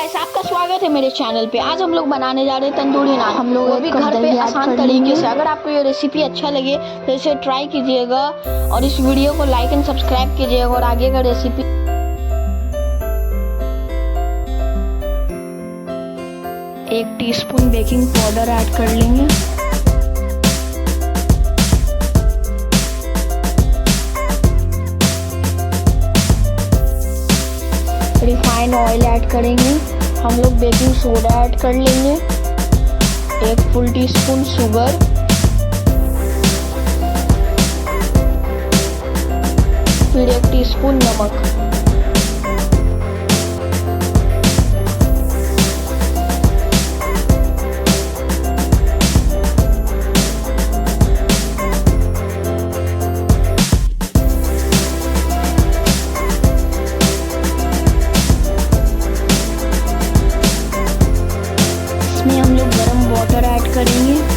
Guys, आपका स्वागत है मेरे चैनल पे। आज हम लोग बनाने जा रहे हैं तंदूरी नान। हम लोग भी घर पे आसान तरीके से। अगर आपको ये रेसिपी अच्छा लगे तो इसे ट्राई कीजिएगा और इस वीडियो को लाइक एंड सब्सक्राइब कीजिएगा। और आगे का recipe 1 teaspoon baking powder add कर लेंगे। रिफाइंड ऑयल ऐड करेंगे। हम लोग बेकिंग सोडा ऐड कर लेंगे। 1 फुल टीस्पून शुगर, फिर 1 टीस्पून नमक। इसमें हम लोग गर्म वाटर ऐड करेंगे।